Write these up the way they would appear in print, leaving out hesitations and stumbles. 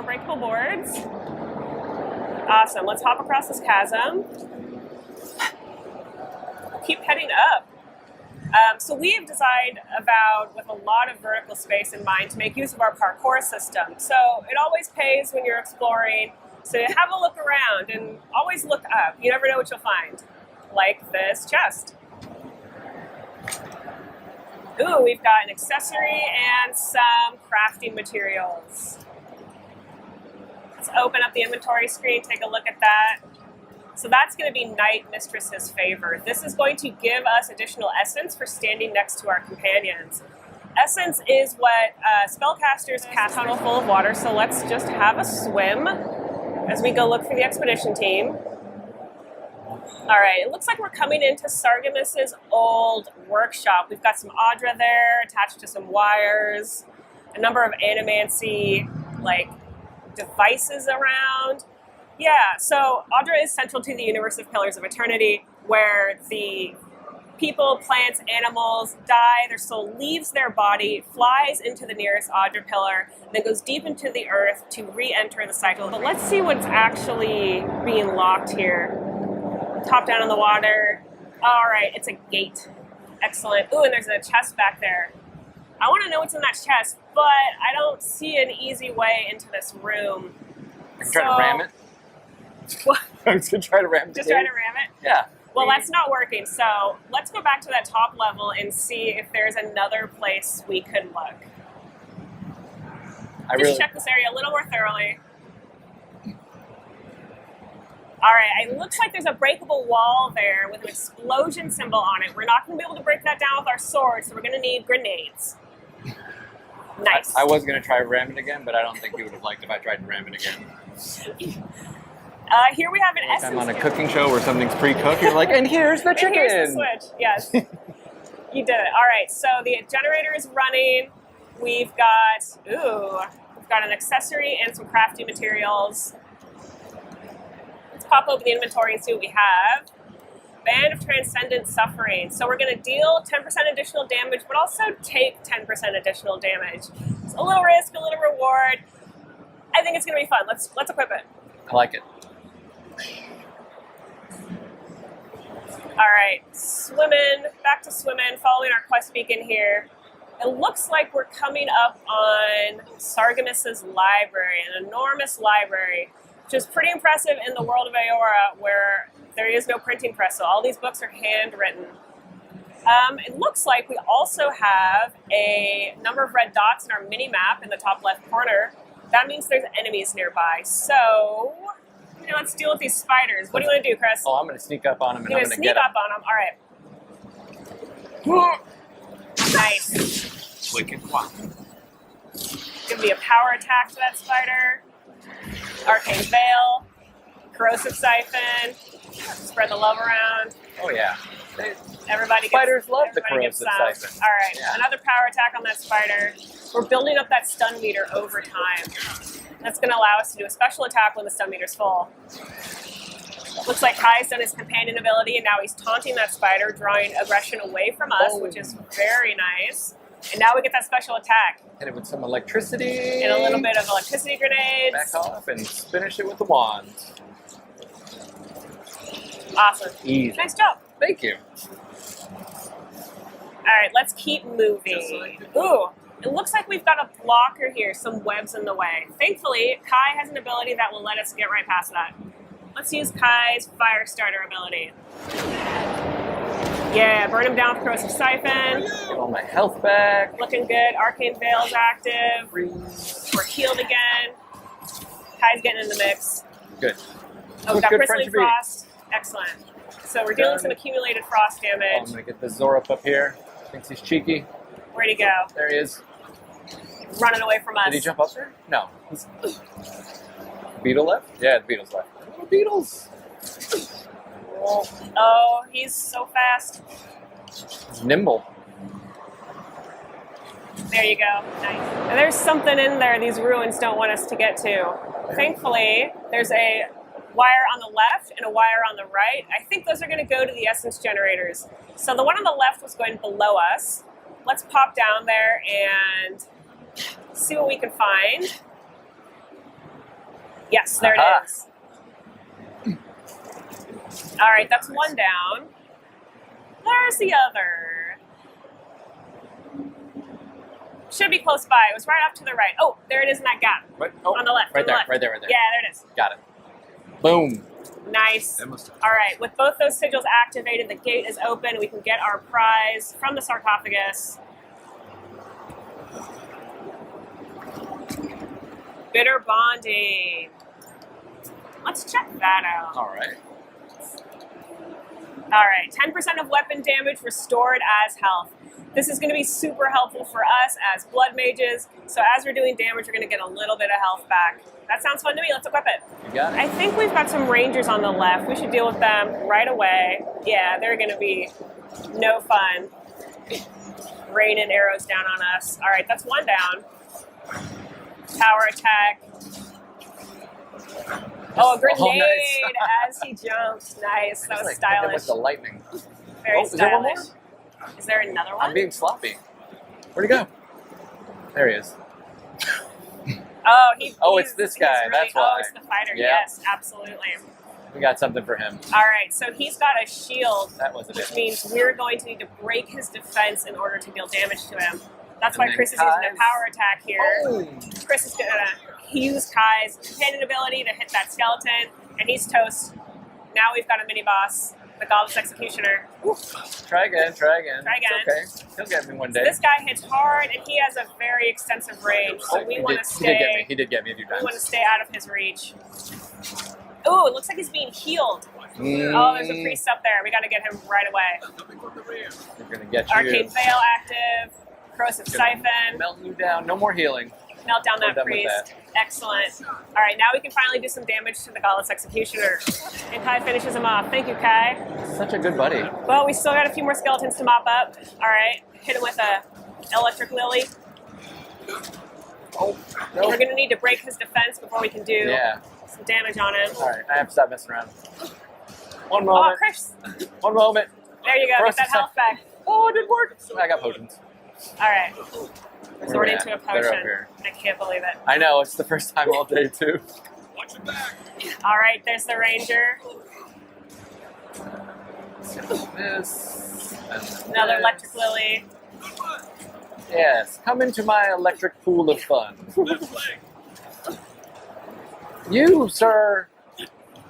more breakable boards. Awesome. Let's hop across this chasm. Keep heading up. So we have designed Avowed with a lot of vertical space in mind to make use of our parkour system. So it always pays when you're exploring. So have a look around and always look up. You never know what you'll find. Like this chest. Ooh, we've got an accessory and some crafting materials. Let's open up the inventory screen, take a look at that. So that's going to be Night Mistress's favor. This is going to give us additional essence for standing next to our companions. Essence is what spellcasters cast. Tunnel full of water, so let's just have a swim as we go look for the expedition team. All right, it looks like we're coming into Sargamis's old workshop. We've got some Audra there attached to some wires, a number of animancy devices around. Yeah, so Audra is central to the universe of Pillars of Eternity, where the people, plants, animals die, their soul leaves their body, flies into the nearest Audra pillar, and then goes deep into the earth to re-enter the cycle. But let's see what's actually being locked here. Top down in the water. All right, it's a gate. Excellent. Ooh, and there's a chest back there. I want to know what's in that chest, but I don't see an easy way into this room. I'm trying to ram it. What? I'm just going to try to ram it. Just trying to ram it? Yeah. Well, that's not working, so let's go back to that top level and see if there's another place we could look. Check this area a little more thoroughly. All right, it looks like there's a breakable wall there with an explosion symbol on it. We're not going to be able to break that down with our swords, so we're going to need grenades. Nice. I was going to try to ram it again, but I don't think you would have liked if I tried to ram it again. Here we have an essence. I'm on a cooking show where something's pre-cooked. You're like, and here's the chicken. And here's the switch. Yes, you did it. All right, so the generator is running. We've got an accessory and some crafting materials. Let's pop open the inventory and see what we have. Band of Transcendent Suffering. So we're going to deal 10% additional damage, but also take 10% additional damage. It's a little risk, a little reward. I think it's going to be fun. Let's equip it. I like it. All right, back to swimming, following our quest beacon here. It looks like we're coming up on Sargamis's library, an enormous library, which is pretty impressive in the world of Eora, where there is no printing press, so all these books are handwritten. It looks like we also have a number of red dots in our mini-map in the top left corner. That means there's enemies nearby. So, let's deal with these spiders. What do you want to do, Chris? Oh, I'm going to sneak up on them and I'm going to sneak up on them. All right. Nice. Quick and quiet. Give me a power attack to that spider. Arcane Veil. Corrosive Siphon. Spread the love around. Oh, yeah. Spiders love the corrosive siphon. All right, Another power attack on that spider. We're building up that stun meter over time. That's going to allow us to do a special attack when the stun meter's full. Looks like Kai's done his companion ability, and now he's taunting that spider, drawing aggression away from us, which is very nice. And now we get that special attack. Hit it with some electricity. And a little bit of electricity grenades. Back off and finish it with the wand. Awesome. Easy. Nice job. Thank you. All right, let's keep moving. Ooh, it looks like we've got a blocker here, some webs in the way. Thankfully, Kai has an ability that will let us get right past that. Let's use Kai's Fire Starter ability. Yeah, burn him down with Corrosive Siphon. Get all my health back. Looking good. Arcane Veil's active. We're healed again. Kai's getting in the mix. Good. Oh, we got Bristling Frost. Excellent. So we're dealing with some accumulated frost damage. Oh, I'm going to get the Zorup up here. Thinks he's cheeky. Where'd he go? There he is. Running away from us. Did he jump up there? No. Beetle left? Yeah, the beetle's left. Little beetles. Oh, he's so fast. He's nimble. There you go. Nice. And there's something in there these ruins don't want us to get to. Thankfully, there's a wire on the left and a wire on the right. I think those are going to go to the essence generators. So the one on the left was going below us. Let's pop down there and see what we can find. Yes, there Aha. it is. All right, that's one down. Where's the other? Should be close by. It was right off to the right. Oh, there it is in that gap. What? Oh, On the left. Right on the there, left. right there. Yeah, there it is. Got it. Boom. Nice. That must have- All right, with both those sigils activated, the gate is open. We can get our prize from the sarcophagus. Bitter bonding. Let's check that out. All right. All right, 10% of weapon damage restored as health. This is going to be super helpful for us as blood mages. So as we're doing damage, we're going to get a little bit of health back. That sounds fun to me. Let's equip it. You got it. I think we've got some rangers on the left. We should deal with them right away. Yeah, they're going to be no fun. Raining arrows down on us. All right, that's one down. Power attack. Oh, a grenade nice. as he jumped. Nice. That was Like, stylish. with the lightning. Very Oh, is there one stylish. Is there another one? I'm being sloppy. Where'd he go? There he is. Oh, it's this guy, Really, that's why. Oh, it's the fighter. Yeah. Yes, absolutely. We got something for him. All right, so he's got a shield, That wasn't which it. means we're going to need to break his defense in order to deal damage to him. That's why And then Chris is using a Kai's- power attack here. Oh. Chris is going to use Kai's companion ability to hit that skeleton, and he's toast. Now we've got a mini boss, the Godless Executioner. Try again. Try again. It's okay. He'll get me one day. This guy hits hard, and he has a very extensive range, so we want to He did get me. stay. He did get me a few We want to times. stay out of his reach. Ooh, it looks like he's being healed. Oh, there's a priest up there. We got to get him right away. We're gonna get you. Arcane Veil active. Corrosive Siphon. Melting you down. No more healing. Melt down We're that done with priest. Excellent. All right, now we can finally do some damage to the Godless Executioner. And Kai finishes him off. Thank you, Kai. Such a good buddy. Well, we still got a few more skeletons to mop up. All right, hit him with a electric lily. Oh, We're going to need to break his defense before we can do Yeah. some damage on him. All right. I have to stop messing around. One Oh, moment. Chris. One moment. There you go. Get Corrosive that health back. Oh, it didn't work. I got potions. All right. Resorting at? to a They're up potion. here. I can't believe it. I know. It's the first time all day too. All right, there's the ranger. This. And Another this. electric lily. Yes. Come into my electric pool of fun. You, sir.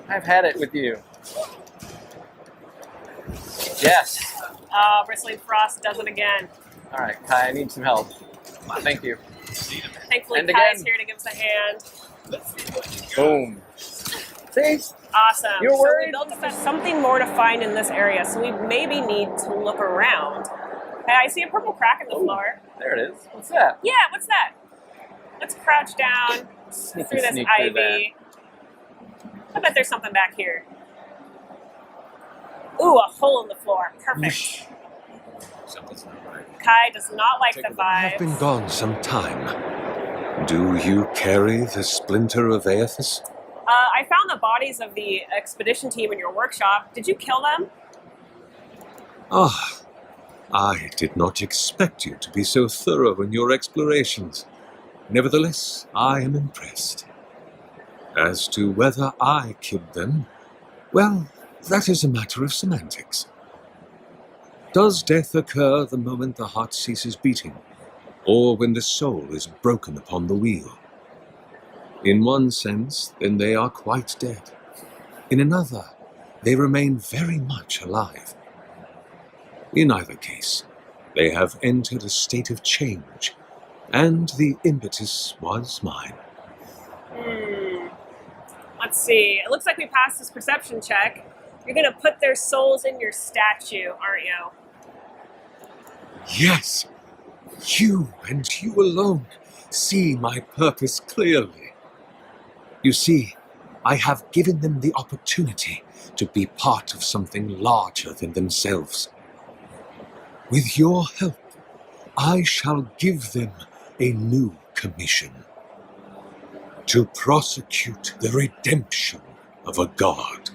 I've had it with you. Yes. Oh, Bristling Frost does it again. All right, Kai. I need some help. Thank you. Thankfully, And Kai's again. here to give us a hand. Boom. See? Awesome. You're So we worried? built up something more to find in this area, so we maybe need to look around. Hey, I see a purple crack in the floor. There it is. What's that? Yeah, what's that? Let's crouch down Sneaky through this sneak through ivy. I bet there's something back here. Ooh, a hole in the floor. Perfect. Something's not right. Kai does not like Take the a look. I've been vibes. gone some time. Do you carry the splinter of Aethys? I found the bodies of the expedition team in your workshop. Did you kill them? Ah, I did not expect you to be so thorough in your explorations. Nevertheless, I am impressed. As to whether I killed them, well, that is a matter of semantics. Does death occur the moment the heart ceases beating, or when the soul is broken upon the wheel? In one sense, then they are quite dead. In another, they remain very much alive. In either case, they have entered a state of change, and the impetus was mine. Let's see. It looks like we passed this perception check. You're going to put their souls in your statue, aren't you? Yes, you and you alone see my purpose clearly. You see, I have given them the opportunity to be part of something larger than themselves. With your help, I shall give them a new commission. To prosecute the redemption of a god.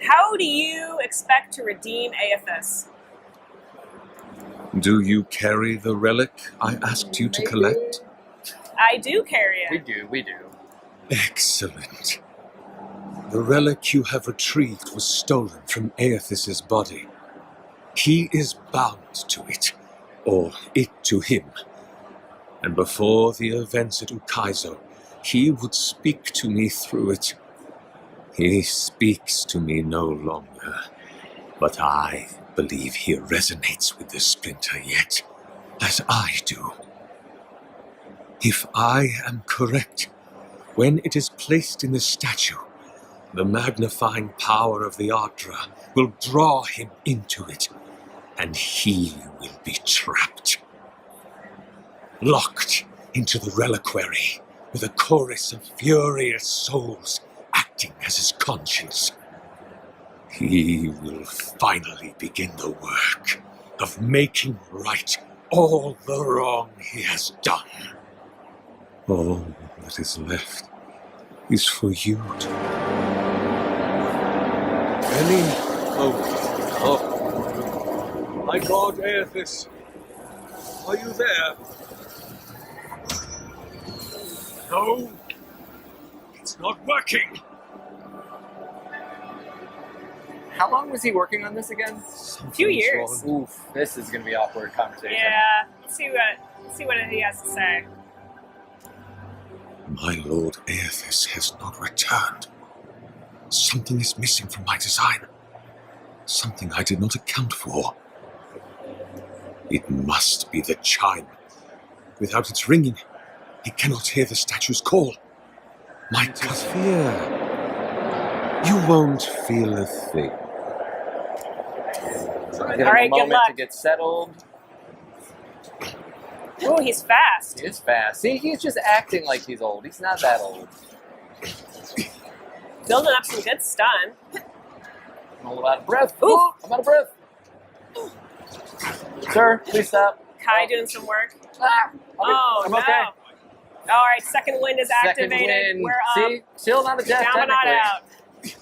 How do you expect to redeem Aethys? Do you carry the relic I asked you to collect? I do carry We it. do, we do. Excellent. The relic you have retrieved was stolen from Aethis's body. He is bound to it, or it to him. And before the events at Ukaizo, he would speak to me through it. He speaks to me no longer, but I believe he resonates with the splinter yet, as I do. If I am correct, when it is placed in the statue, the magnifying power of the Ardra will draw him into it, and he will be trapped. Locked into the reliquary, with a chorus of furious souls acting as his conscience. He will finally begin the work of making right all the wrong he has done. All that is left is for you to... Any moment. Oh, my God, Aethys, are you there? No, it's not working. How long was he working on this again? a few years. Oof, this is going to be awkward conversation. Yeah, let's see what he has to say. My Lord Aethys has not returned. Something is missing from my design. Something I did not account for. It must be the chime. Without its ringing, he cannot hear the statue's call. My Kafir, you won't feel a thing. Give him All right, a good moment luck. to get settled. Ooh, he's fast. He is fast. See, he's just acting like he's old. He's not that old. Building up some good stun. I'm a little out of breath. Ooh. I'm out of breath. Sir, please stop. Kai doing some work. Ah, Oh, I'm no. okay. All right, second wind is Second activated. wind. We're up. See, still not a death. Down but not technically.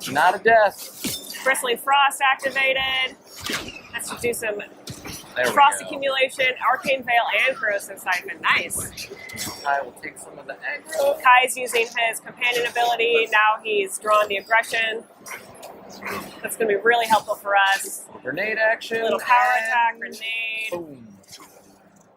out. Not a death. Bristling Frost activated. Let's do some There we frost go. accumulation, Arcane Veil, and Corrosive Siphon. Nice. I will take some of the aggro. Kai's using his companion ability. Now he's drawn the aggression. That's going to be really helpful for us. Grenade action. A little power and attack, grenade. Boom.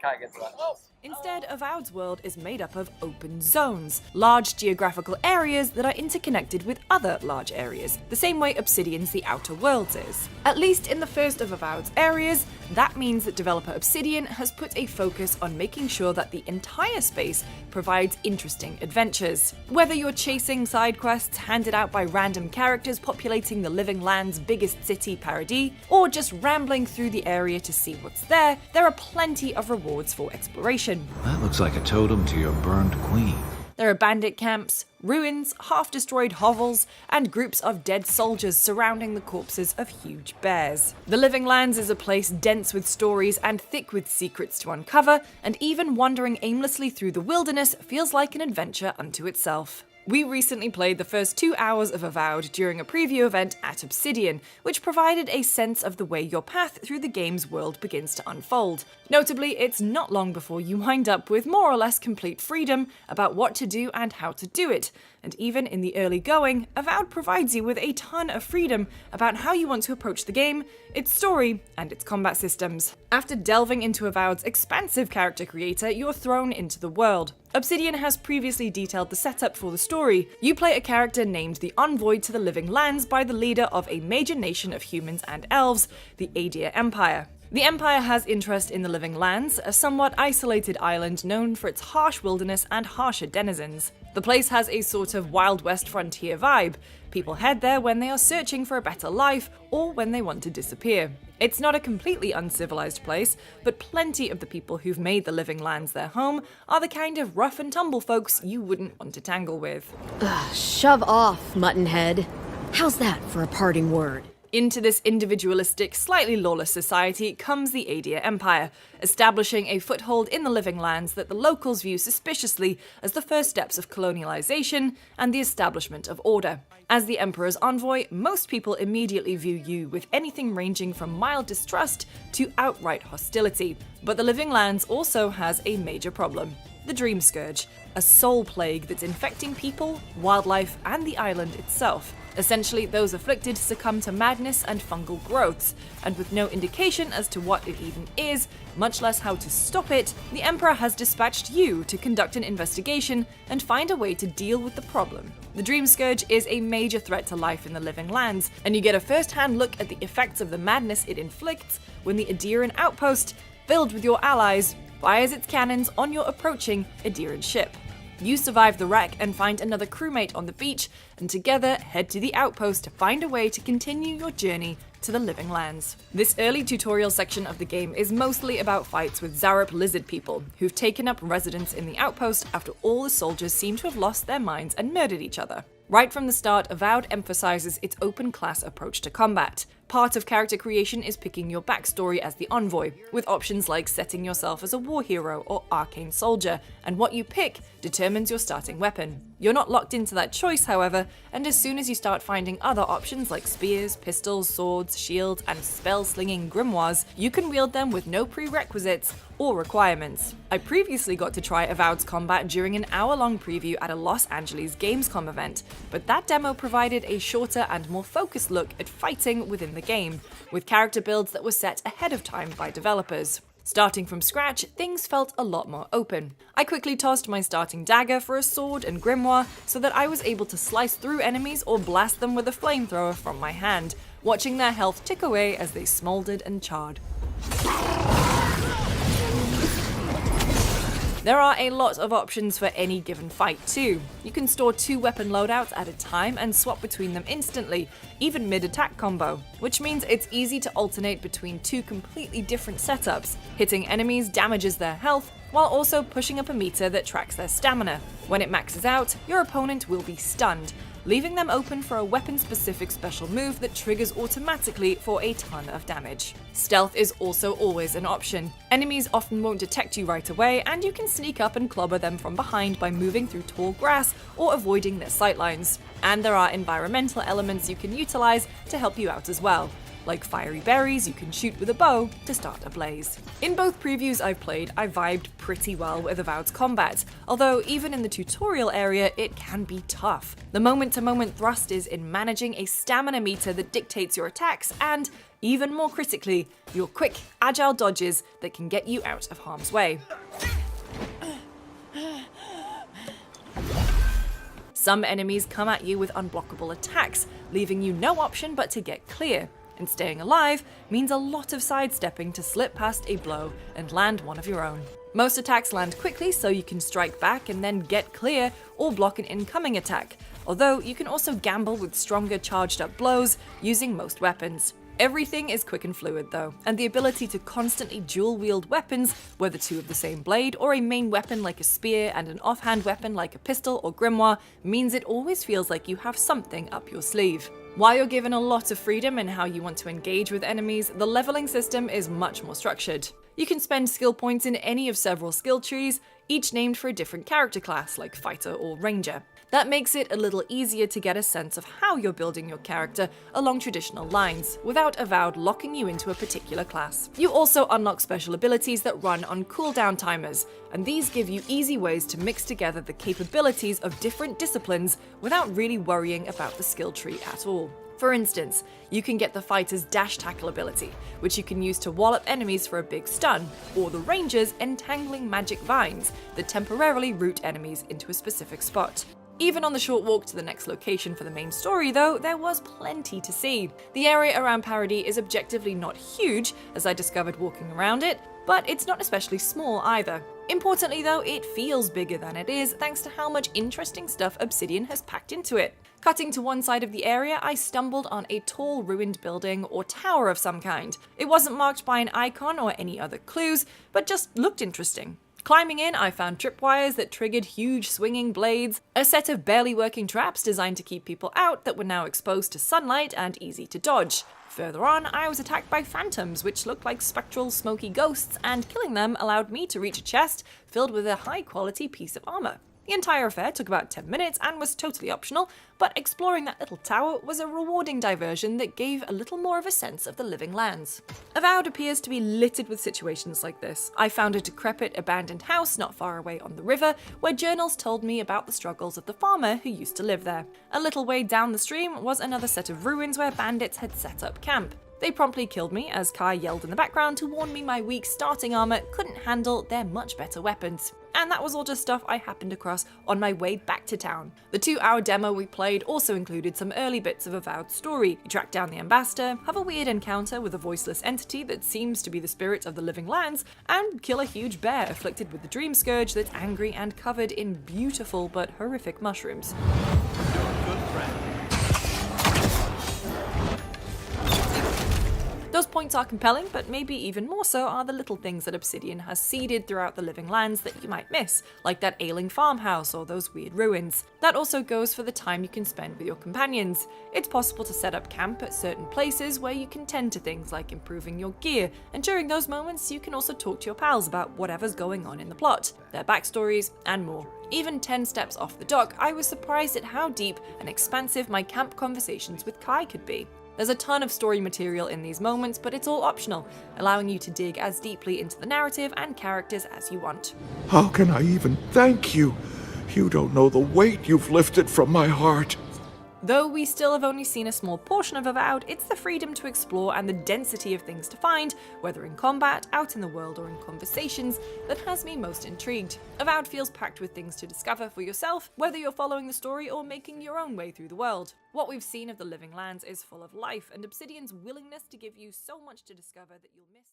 Kai gets that. Oh. Instead, Avowed's world is made up of open zones, large geographical areas that are interconnected with other large areas, the same way Obsidian's The Outer Worlds is. At least in the first of Avowed's areas, that means that developer Obsidian has put a focus on making sure that the entire space provides interesting adventures. Whether you're chasing side quests handed out by random characters populating the living land's biggest city, Paradis, or just rambling through the area to see what's there, there are plenty of rewards for exploration. That looks like a totem to your burned queen. There are bandit camps, ruins, half-destroyed hovels, and groups of dead soldiers surrounding the corpses of huge bears. The Living Lands is a place dense with stories and thick with secrets to uncover, and even wandering aimlessly through the wilderness feels like an adventure unto itself. We recently played the first 2 hours of Avowed during a preview event at Obsidian, which provided a sense of the way your path through the game's world begins to unfold. Notably, it's not long before you wind up with more or less complete freedom about what to do and how to do it, and even in the early going, Avowed provides you with a ton of freedom about how you want to approach the game, its story, and its combat systems. After delving into Avowed's expansive character creator, you're thrown into the world. Obsidian has previously detailed the setup for the story. You play a character named the Envoy to the Living Lands by the leader of a major nation of humans and elves, the Aedea Empire. The Empire has interest in the Living Lands, a somewhat isolated island known for its harsh wilderness and harsher denizens. The place has a sort of Wild West frontier vibe. People head there when they are searching for a better life or when they want to disappear. It's not a completely uncivilized place, but plenty of the people who've made the Living Lands their home are the kind of rough and tumble folks you wouldn't want to tangle with. Shove off, Muttonhead. How's that for a parting word? Into this individualistic, slightly lawless society comes the Aedea Empire, establishing a foothold in the Living Lands that the locals view suspiciously as the first steps of colonialization and the establishment of order. As the Emperor's envoy, most people immediately view you with anything ranging from mild distrust to outright hostility. But the Living Lands also has a major problem. the Dream Scourge, a soul plague that's infecting people, wildlife, and the island itself. Essentially, those afflicted succumb to madness and fungal growths, and with no indication as to what it even is, much less how to stop it, the Emperor has dispatched you to conduct an investigation and find a way to deal with the problem. The Dream Scourge is a major threat to life in the Living Lands, and you get a first-hand look at the effects of the madness it inflicts when the Aederan outpost, filled with your allies, fires its cannons on your approaching Aederan ship. You survive the wreck and find another crewmate on the beach, and together head to the outpost to find a way to continue your journey to the Living Lands. This early tutorial section of the game is mostly about fights with Zarup lizard people, who've taken up residence in the outpost after all the soldiers seem to have lost their minds and murdered each other. Right from the start, Avowed emphasizes its open class approach to combat. Part of character creation is picking your backstory as the envoy, with options like setting yourself as a war hero or arcane soldier, and what you pick determines your starting weapon. You're not locked into that choice, however, and as soon as you start finding other options like spears, pistols, swords, shields, and spell-slinging grimoires, you can wield them with no prerequisites or requirements. I previously got to try Avowed's combat during an hour-long preview at a Los Angeles Gamescom event, but that demo provided a shorter and more focused look at fighting within the game, with character builds that were set ahead of time by developers. Starting from scratch, things felt a lot more open. I quickly tossed my starting dagger for a sword and grimoire so that I was able to slice through enemies or blast them with a flamethrower from my hand, watching their health tick away as they smoldered and charred. There are a lot of options for any given fight too. You can store 2 weapon loadouts at a time and swap between them instantly, even mid-attack combo, which means it's easy to alternate between 2 completely different setups. Hitting enemies damages their health, while also pushing up a meter that tracks their stamina. When it maxes out, your opponent will be stunned, leaving them open for a weapon-specific special move that triggers automatically for a ton of damage. Stealth is also always an option. Enemies often won't detect you right away, and you can sneak up and clobber them from behind by moving through tall grass or avoiding their sightlines. And there are environmental elements you can utilize to help you out as well, like fiery berries you can shoot with a bow to start a blaze. In both previews I've played, I vibed pretty well with Avowed's combat, although even in the tutorial area it can be tough. The moment-to-moment thrust is in managing a stamina meter that dictates your attacks and, even more critically, your quick, agile dodges that can get you out of harm's way. Some enemies come at you with unblockable attacks, leaving you no option but to get clear. And staying alive means a lot of sidestepping to slip past a blow and land one of your own. Most attacks land quickly, so you can strike back and then get clear or block an incoming attack, although you can also gamble with stronger charged up blows using most weapons. Everything is quick and fluid though, and the ability to constantly dual wield weapons, whether 2 of the same blade or a main weapon like a spear and an offhand weapon like a pistol or grimoire, means it always feels like you have something up your sleeve. While you're given a lot of freedom in how you want to engage with enemies, the leveling system is much more structured. You can spend skill points in any of several skill trees, each named for a different character class, like fighter or ranger. That makes it a little easier to get a sense of how you're building your character along traditional lines, without Avowed locking you into a particular class. You also unlock special abilities that run on cooldown timers, and these give you easy ways to mix together the capabilities of different disciplines without really worrying about the skill tree at all. For instance, you can get the fighter's dash tackle ability, which you can use to wallop enemies for a big stun, or the ranger's entangling magic vines that temporarily root enemies into a specific spot. Even on the short walk to the next location for the main story though, there was plenty to see. The area around Paradis is objectively not huge, as I discovered walking around it, but it's not especially small either. Importantly though, it feels bigger than it is thanks to how much interesting stuff Obsidian has packed into it. Cutting to one side of the area, I stumbled on a tall ruined building or tower of some kind. It wasn't marked by an icon or any other clues, but just looked interesting. Climbing in, I found tripwires that triggered huge swinging blades, a set of barely working traps designed to keep people out that were now exposed to sunlight and easy to dodge. Further on, I was attacked by phantoms, which looked like spectral, smoky ghosts, and killing them allowed me to reach a chest filled with a high-quality piece of armor. The entire affair took about 10 minutes and was totally optional, but exploring that little tower was a rewarding diversion that gave a little more of a sense of the living lands. Avowed appears to be littered with situations like this. I found a decrepit abandoned house not far away on the river, where journals told me about the struggles of the farmer who used to live there. A little way down the stream was another set of ruins where bandits had set up camp. They promptly killed me as Kai yelled in the background to warn me my weak starting armor couldn't handle their much better weapons. And that was all just stuff I happened across on my way back to town. The 2-hour demo we played also included some early bits of Avowed's story. You track down the ambassador, have a weird encounter with a voiceless entity that seems to be the spirit of the living lands, and kill a huge bear afflicted with the dream scourge that's angry and covered in beautiful but horrific mushrooms. Those points are compelling, but maybe even more so are the little things that Obsidian has seeded throughout the living lands that you might miss, like that ailing farmhouse or those weird ruins. That also goes for the time you can spend with your companions. It's possible to set up camp at certain places where you can tend to things like improving your gear, and during those moments you can also talk to your pals about whatever's going on in the plot, their backstories, and more. Even 10 steps off the dock, I was surprised at how deep and expansive my camp conversations with Kai could be. There's a ton of story material in these moments, but it's all optional, allowing you to dig as deeply into the narrative and characters as you want. How can I even thank you? You don't know the weight you've lifted from my heart. Though we still have only seen a small portion of Avowed, it's the freedom to explore and the density of things to find, whether in combat, out in the world, or in conversations, that has me most intrigued. Avowed feels packed with things to discover for yourself, whether you're following the story or making your own way through the world. What we've seen of the living lands is full of life, and Obsidian's willingness to give you so much to discover that you'll miss.